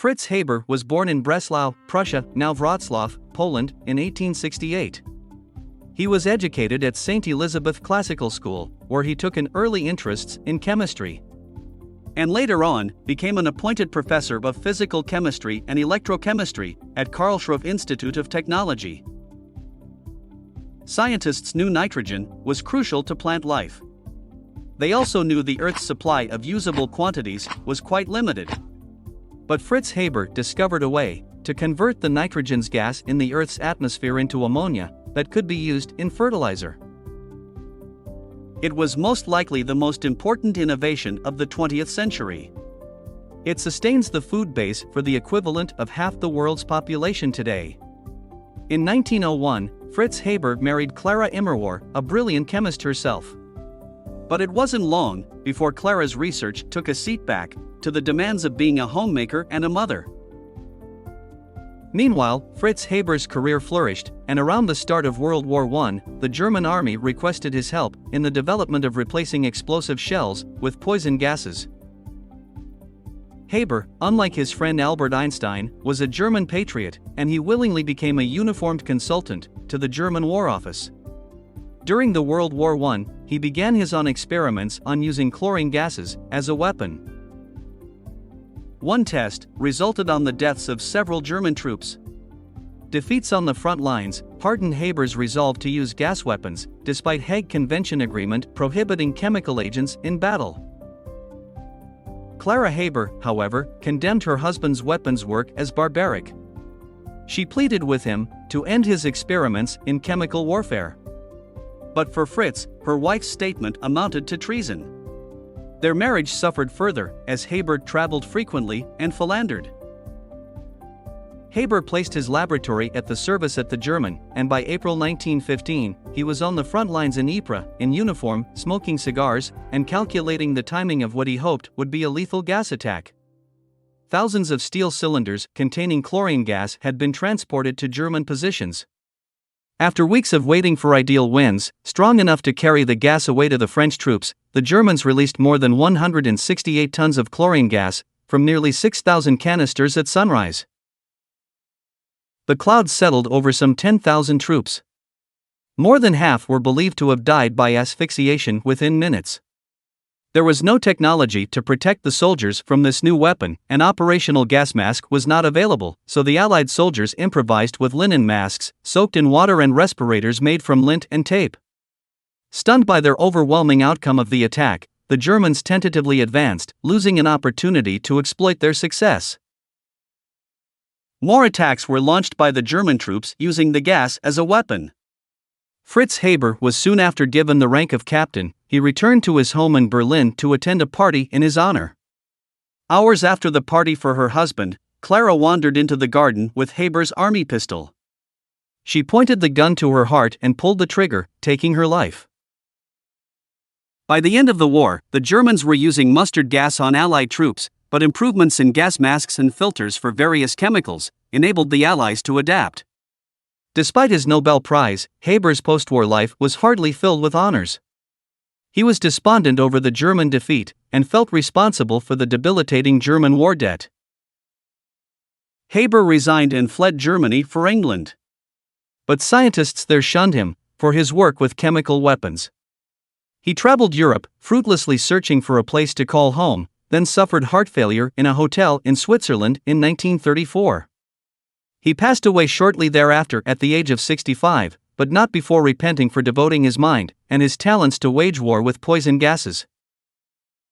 Fritz Haber was born in Breslau, Prussia, now Wrocław, Poland, in 1868. He was educated at St. Elizabeth Classical School, where he took an early interest in chemistry, and later on, became an appointed professor of physical chemistry and electrochemistry at Karlsruhe Institute of Technology. Scientists knew nitrogen was crucial to plant life. They also knew the Earth's supply of usable quantities was quite limited. But Fritz Haber discovered a way to convert the nitrogen's gas in the Earth's atmosphere into ammonia that could be used in fertilizer. It was most likely the most important innovation of the 20th century. It sustains the food base for the equivalent of half the world's population today. In 1901, Fritz Haber married Clara Immerwahr, a brilliant chemist herself. But it wasn't long before Clara's research took a seat back to the demands of being a homemaker and a mother. Meanwhile, Fritz Haber's career flourished, and around the start of World War I, the German army requested his help in the development of replacing explosive shells with poison gases. Haber, unlike his friend Albert Einstein, was a German patriot, and he willingly became a uniformed consultant to the German War Office. During the World War I, he began his own experiments on using chlorine gases as a weapon. One test resulted on the deaths of several German troops. Defeats on the front lines hardened Haber's resolve to use gas weapons, despite Hague Convention agreement prohibiting chemical agents in battle. Clara Haber, however, condemned her husband's weapons work as barbaric. She pleaded with him to end his experiments in chemical warfare. But for Fritz, her wife's statement amounted to treason. Their marriage suffered further as Haber traveled frequently and philandered. Haber placed his laboratory at the service at the German, and by April 1915, he was on the front lines in Ypres, in uniform, smoking cigars, and calculating the timing of what he hoped would be a lethal gas attack. Thousands of steel cylinders containing chlorine gas had been transported to German positions. After weeks of waiting for ideal winds, strong enough to carry the gas away to the French troops, the Germans released more than 168 tons of chlorine gas from nearly 6,000 canisters at sunrise. The clouds settled over some 10,000 troops. More than half were believed to have died by asphyxiation within minutes. There was no technology to protect the soldiers from this new weapon, and operational gas mask was not available, so the Allied soldiers improvised with linen masks, soaked in water, and respirators made from lint and tape. Stunned by their overwhelming outcome of the attack, the Germans tentatively advanced, losing an opportunity to exploit their success. More attacks were launched by the German troops using the gas as a weapon. Fritz Haber was soon after given the rank of captain. He returned to his home in Berlin to attend a party in his honor. Hours after the party for her husband, Clara wandered into the garden with Haber's army pistol. She pointed the gun to her heart and pulled the trigger, taking her life. By the end of the war, the Germans were using mustard gas on Allied troops, but improvements in gas masks and filters for various chemicals enabled the Allies to adapt. Despite his Nobel Prize, Haber's post-war life was hardly filled with honors. He was despondent over the German defeat and felt responsible for the debilitating German war debt. Haber resigned and fled Germany for England. But scientists there shunned him for his work with chemical weapons. He traveled Europe, fruitlessly searching for a place to call home, then suffered heart failure in a hotel in Switzerland in 1934. He passed away shortly thereafter at the age of 65, but not before repenting for devoting his mind and his talents to wage war with poison gases.